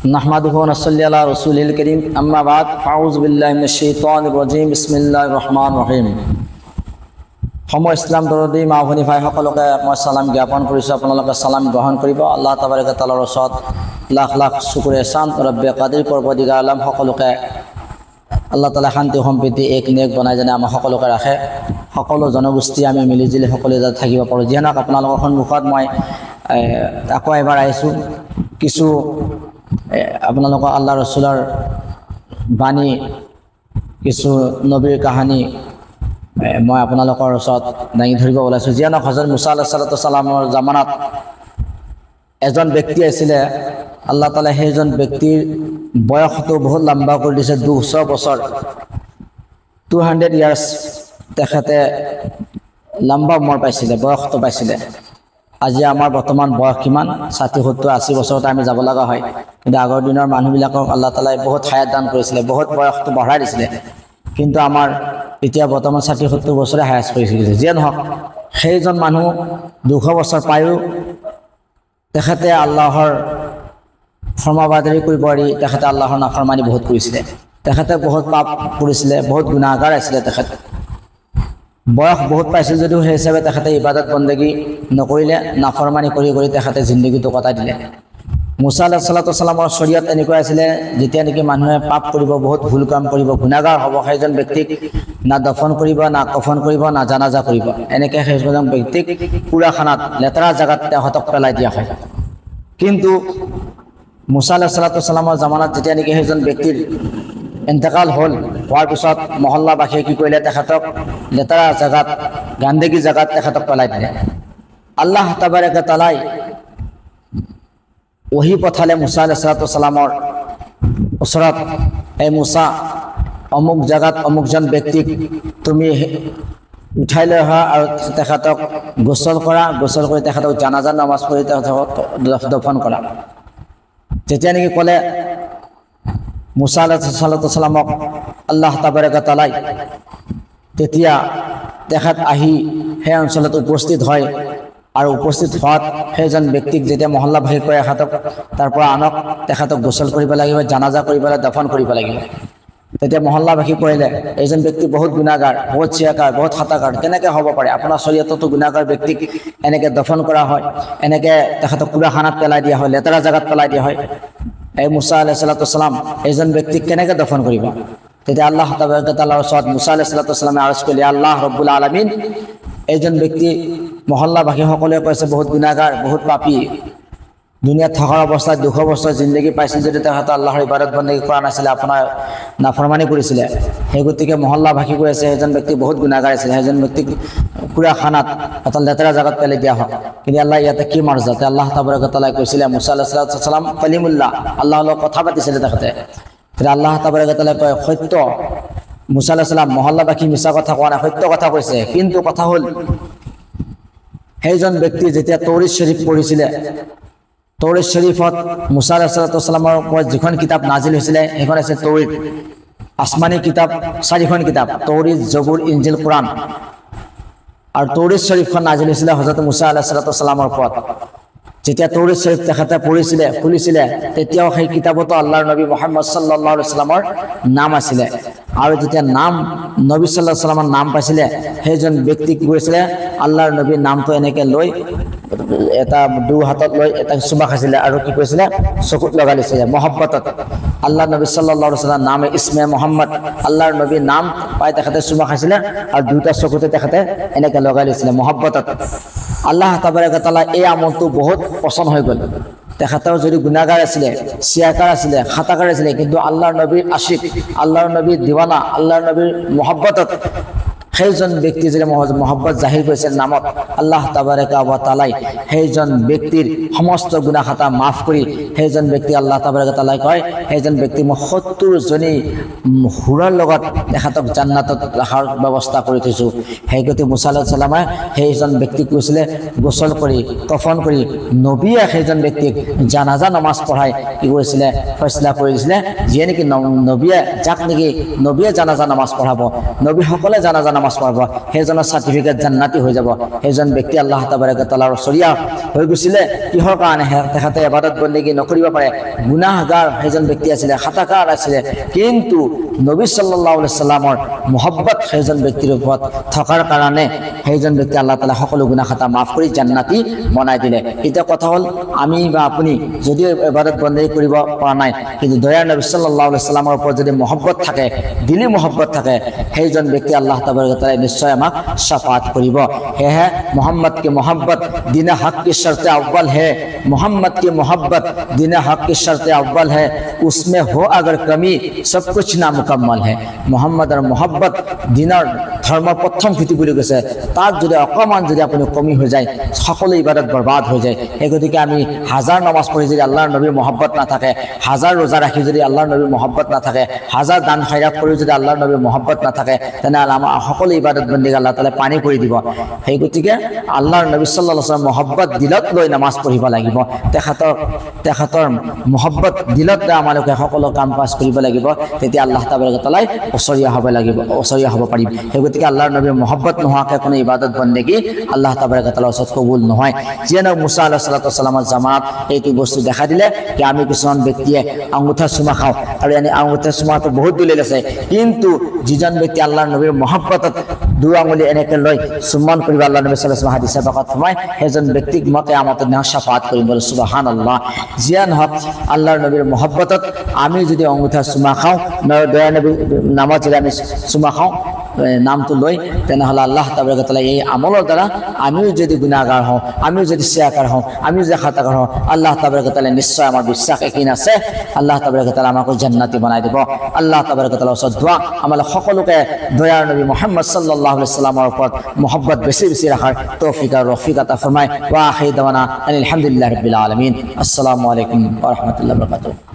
نحمده ونصلي على رسوله الكريم أما بعد فأعوذ بالله من الشيطان الرجيم بسم الله الرحمن الرحيم সময় ইসলাম দৰদী মা ভনী ভাই সকলোকে মই সালাম জ্ঞাপন কৰিছোঁ আপোনালোকে সালাম গ্ৰহণ কৰিব আল্লাহ তাবাৰক তাআলাৰ ওচৰত লাখ লাখ শুকুৰ এহসান ৰব্বে কাদিৰ পৰৱৰ্তীগাৰ আলম সকলোকে আল্লাহ তাআলা শান্তি সম্প্ৰীতি এক নেক বনাই যেনে আমাৰ সকলোকে ৰাখে সকলো জনগোষ্ঠী আমি মিলিজুলি সকলোৱে যাতে থাকিব পাৰোঁ যিহেতু আপোনালোকৰ সন্মুখত মই আকৌ এবাৰ আহিছোঁ কিছু আপোনালোকৰ আল্লাহ ৰসুলৰ বাণী কিছু নবীৰ কাহিনী মই আপোনালোকৰ ওচৰত দাঙি ধৰিব ওলাইছোঁ যিহেতু হযৰত মুছা আলাইহিছ সালামৰ জামানাত এজন ব্যক্তি আছিলে আল্লাহ তাআলা সেইজন ব্যক্তিৰ বয়সটো বহুত লম্বা কৰি দিছে 200 বছৰ 200 ইয়াৰ্ছ তেখেতে লম্বা উমৰ পাইছিলে বয়সটো পাইছিলে আজি আমাৰ বৰ্তমান বয়স কিমান 60 70 80 বছৰত আমি যাব লগা হয় কিন্তু আগৰ দিনৰ মানুহবিলাকক আল্লাহ তাআলাই বহুত হায়াত দান কৰিছিলে বহুত বয়সটো বঢ়াই দিছিলে কিন্তু আমাৰ এতিয়া বৰ্তমান 60 70 বছৰে হায়াত কৰিছে যে নহক সেইজন মানুহ 200 বছৰ পায়ো তেখেতে আল্লাহৰ ফৰমাবাদৰী কৰিব পাৰি তেখেতে আল্লাহৰ নাফৰমানি বহুত কৰিছিলে তেখেতে বহুত পাপ কৰিছিলে বহুত গুনাহগাৰ আছিলে তেখেতে বয়স বহুত পাইছিল যদিও সেই হিচাপে তেখেতে ইবাদত বন্দেগী নকৰিলে নাফৰমানি কৰি কৰি তেখেতে জিন্দগীটো কটাই দিলে মুছা আলাইহিছ সালামৰ শৰীয়ত এনেকুৱা আছিলে যেতিয়া নেকি মানুহে পাপ কৰিব বহুত ভুল কাম কৰিব গুনাহগাৰ হ'ব সেইজন ব্যক্তিক না দফন কৰিব না কফন কৰিব না জানাজা কৰিব এনেকৈ সেইজন ব্যক্তিক পুৰাখানাত লেতেৰা জাগাত তেখেতক পেলাই দিয়া হয় কিন্তু মুছা আলাইহিছ সালামৰ জামানাত যেতিয়া নেকি সেইজন ব্যক্তিৰ ইন্তেকাল হোৱাৰ পিছত মহল্লাবাসীয়ে কি কৰিলে তেখেতক লেতেৰা জাগাত গান্দেগী জাগাত তেখেতক পেলাই দিলে আল্লাহ তাবাৰক তাআলাই ওহি পঠালে মুছা আলাইহিছ সালামৰ ওচৰত এই মুছা অমুক জাগাত অমুকজন ব্যক্তিক তুমি উঠাই লৈ অহা আৰু তেখেতক গোসল কৰা গোসল কৰি তেখেতক জানাজা নামাজ পঢ়ি তেখেতক দফন কৰা যেতিয়া নেকি ক'লে মুছা আলাইহিছ সালামক আল্লাহ তাবাৰক তাআলাই তেতিয়া তেখেত আহি সেই অঞ্চলত উপস্থিত হয় আৰু উপস্থিত হোৱাত সেইজন ব্যক্তিক যেতিয়া মহল্লাবাসী কয় এখেতক তাৰ পৰা আনক তেখেতক গোসল কৰিব লাগিব জানাজা কৰিব লাগিব দফন কৰিব লাগিব তেতিয়া মহল্লাবাসী কৰিলে এইজন ব্যক্তি বহুত গুনাহগাৰ বহুত চিয়াকাৰ বহুত খাতাকাৰ কেনেকৈ হ'ব পাৰে আপোনাৰ শৰীয়ততো গুনাহগাৰ ব্যক্তিক এনেকৈ দফন কৰা হয় এনেকৈ তেখেতক পুৰাখানাত পেলাই দিয়া হয় লেতেৰা জাগাত পেলাই দিয়া হয় এই মুছা আলাইহিছ সালাম এইজন ব্যক্তিক কেনেকৈ দফন কৰিব তেতিয়া আল্লাহ তাআলাৰ ওচৰত মুছা আলাইহিছ সালামে আৰজ কৰিলে আল্লাহ ৰব্বুল আলামিন এইজন ব্যক্তি মহল্লাবাসী সকলোৱে কৈছে বহুত গুনাহগাৰ বহুত পাপী দুনিয়াত থকাৰ অৱস্থাত 200 বছৰ জিন্দগী পাইছিল যদি তেখেতে আল্লাহৰ ইবাদত বন্দেগী কৰা নাছিলে আপোনাৰ নাফৰমানি কৰিছিলে সেই গতিকে মহল্লাবাসী কৈ আছে সেইজন ব্যক্তি বহুত গুনাহগাৰ আছিল সেইজন ব্যক্তিক পুৰাখানাত এটা লেতেৰা জাগাত পেলাই দিয়া হয় কিন্তু আল্লাহ ইয়াতে কি মাৰ্জাতে আল্লাহ তাবাৰক তাআলাই কৈছিলে মুছা আলাইহিছ সালাম কালিমুল্লাহ আল্লাহৰ লগত কথা পাতিছিলে তেখেতে তেতিয়া আল্লাহ তাবাৰক তাআলাই কয় সত্য মুছা আলাইহিছ সালাম মহল্লাবাসী মিছা কথা কোৱা নাই সত্য কথা কৈছে কিন্তু কথা হ'ল সেইজন ব্যক্তি যেতিয়া তৌৰীত শৰীফ পঢ়িছিলে তৌৰীত শৰীফত মুছা আলাইহিছ সালামৰ ওপৰত যিখন কিতাপ নাজিল হৈছিলে সেইখন আছে তৌৰীত আসমানী কিতাপ 4খন কিতাপ তৌৰীত জবুৰ ইনজিল কোৰাণ আৰু তৌৰীত শৰীফখন নাজিল হৈছিলে হযৰত মুছা আলাইহিছ সালামৰ ওপৰত যেতিয়া তৌৰীত শৰীফ তেখেতে পঢ়িছিলে খুলিছিলে তেতিয়াও সেই কিতাপতো আল্লাহৰ নবী মুহাম্মদ সাল্লাল্লাহু আলাইহি ওয়াসাল্লামৰ নাম আছিলে আৰু যেতিয়া নাম নবী সাল্লাল্লাহু আলাইহি ওয়াসাল্লামৰ নাম পাইছিলে সেইজন ব্যক্তি কি কৰিছিলে আল্লাহৰ নবীৰ নামটো এনেকৈ লৈ এটা দুই হাতত লৈ এটা চুমা খাইছিলে আৰু কি কৈছিলে চকুত লগাই লৈছিলে মহব্বতত আল্লাহ নবী সাল্লাল্লাহু আলাইহি ওয়াসাল্লাম নামে ইসমে মুহাম্মদ আল্লাহৰ নবীৰ নাম পাই তেখেতে চুমা খাইছিলে আৰু দুটা চকুতে তেখেতে এনেকৈ লগাই লৈছিলে মহব্বতত আল্লাহ তাবাৰক তাআলা এই আমলটো বহুত পছন্দ হৈ গ'ল তেখেতৰ যদি গুনাহগাৰ আছিলে চিয়াকাৰ আছিলে খাতাকাৰ আছিলে কিন্তু আল্লাহৰ নবীৰ আশিক আল্লাহৰ নবীৰ দিৱানা আল্লাহৰ নবীৰ মহব্বতত সেইজন ব্যক্তি যদি মহব্বত জাহিৰ কৰিছে নামত আল্লাহ তাবাৰক ওয়া তাআলাই সেইজন ব্যক্তিৰ সমস্ত গুনাহ খাতা মাফ কৰি সেইজন ব্যক্তি আল্লাহ তাবাৰক তাআলাই কয় সেইজন ব্যক্তি মই 70 জনী হুৰৰ লগত তেখেতক জান্নাতত ৰখাৰ ব্যৱস্থা কৰি থৈছো সেই গতি মুছা আলাইহিছ সালামে সেইজন ব্যক্তিক কৈছিলে গোসল কৰি কফন কৰি নবীয়ে সেইজন ব্যক্তিক জানাজা নামাজ পঢ়াই কি কৰিছিলে ফয়ছলা কৰি দিছিলে যিয়ে নেকি নবীয়ে যাক নেকি নবীয়ে জানাজা নামাজ পঢ়াব নবীসকলে জানাজা নামাজ পঢ়াব সেইজনৰ সাৰ্টিফিকেট জান্নাতি হৈ যাব সেইজন ব্যক্তি আল্লাহ তাবাৰক তাআলাৰ শৰীয়া হৈ গৈছিলে কিহৰ কাৰণে তেখেতে ইবাদত বন্দেগী নকৰিব পাৰে গুনাহগাৰ সেইজন ব্যক্তি আছিলে খাতাকাৰ আছিলে কিন্তু নবী সাল্লাল্লাহু আলাইহি সাল্লামৰ মহব্বত সেইজন ব্যক্তিৰ ওপৰত থকাৰ কাৰণে সেইজন ব্যক্তি আল্লাহ তাআলা সকলো গুনাহ খাতা মাফ কৰি জান্নাতি বনাই দিলে এতিয়া কথা হ'ল আমি বা আপুনি যদিও ইবাদত বন্দেগী কৰিব পৰা নাই কিন্তু দয়াৰ নবী সাল্লাল্লাহু আলাইহি সাল্লামৰ ওপৰত যদি মহব্বত থাকে দিলি মহব্বত থাকে সেইজন ব্যক্তি আল্লাহ তাবাৰক তাআলা নিশ্চয় আমাক শাফাত কৰিব है मोहम्मद की मोहब्बत दीन हक की शर्त अव्वल है मोहम्मद की मोहब्बत दीन हक की शर्त अव्वल है उसमें हो अगर कमी सब कुछ नामुकम्मल है मोहम्मद और मोहब्बत दीनर धर्म प्रथम खुटी বুলি কৈছে তাত যদি অকমান যদি আপুনি কমি হৈ যায় সকলো ইবাদত বৰবাদ হৈ যায় এই গতিকে আমি হাজাৰ নামাজ পঢ়ি যদি আল্লাহৰ নবীৰ মহব্বত না থাকে হাজাৰ ৰোজা ৰাখি যদি আল্লাহৰ নবীৰ মহব্বত না থাকে হাজাৰ দান খয়ৰাত কৰি যদি আল্লাহৰ নবীৰ মহব্বত না থাকে তেনেহ'লে আমাৰ সকলো ইবাদত বন্দেগী আল্লাহ তাআলা পানী কৰি দিব সেই গতিকে আল্লাহৰ নবী সাল্লাল্লাহু আলাইহি ওয়াসাল্লাম মহব্বত দিলত লৈ নামাজ পঢ়িব লাগিব তেখেতৰ মহব্বত দিলত আমালোকে সকলো কাম কাজ কৰিব লাগিব তেতিয়া আল্লাহ তাবাৰক তাআলাই ওচৰীয়া হ'ব পাৰিম সেই গতিকে আল্লাহৰ নবীৰ মহব্বত নোহোৱাকৈ কোনো ইবাদত বন্দেগী আল্লাহ তাবাৰক তাআলাৰ ওচৰত কবুল নহয় যেনে মুসা আলাইহিস সালামৰ জামাত এইটো বস্তু দেখা দিলে যে আমি কিছুমান ব্যক্তিয়ে আঙুঠা চুমা খাওঁ আৰু এনে আঙুঠা চুমাটো বহুত দলিল আছে কিন্তু যিজন ব্যক্তি আল্লাহৰ নবীৰ মহব্বতত দুই আঙুলি এনেকৈ লৈ চুম্বন কৰিব আল্লাহ নবী সাল্লাল্লাহু আলাইহি ওয়াসাল্লাম হাদিসে পাকত ফৰমায় সেইজন ব্যক্তিক মই কিয়ামতৰ দিনা শাফাআত কৰিম বলে সুবহানাল্লাহ জিয়ান হক আল্লাহৰ নবীৰ মহব্বতত আমি যদি আঙুঠা চুমা খাওঁ দয়া নবী নামাজ যদি আমি চুমা খাওঁ নামটো লৈ তেনেহ'লে আল্লাহ তাবাৰক তাআলা এই আমলৰ দ্বাৰা আমিও যদি গুনাহগাৰ হওঁ আমিও যদি চিয়াকাৰ হওঁ আমিও যদি খাতাকাৰ হওঁ আল্লাহ তাবাৰক তাআলা নিশ্চয় আমাৰ বিশ্বাস একিন আছে আল্লাহ তাবাৰক তাআলা আমাক জান্নাতি বনাই দিব আল্লাহ তাবাৰক তাআলা ওচৰত দোৱা আমাল সকলোকে দয়াৰ নবী মুহাম্মদ সাল্লাল্লাহু আলাইহি সাল্লামৰ ওপৰত মহব্বত বেছি বেছি ৰাখাৰ তৌফিক আৰু ৰফিক আতা ফৰমায় ওয়া আখিৰ দাৱানা আলহামদুলিল্লাহি ৰাব্বিল আলামিন আসসালামু আলাইকুম ওয়া ৰাহমাতুল্লাহি ওয়া বাৰাকাতুহু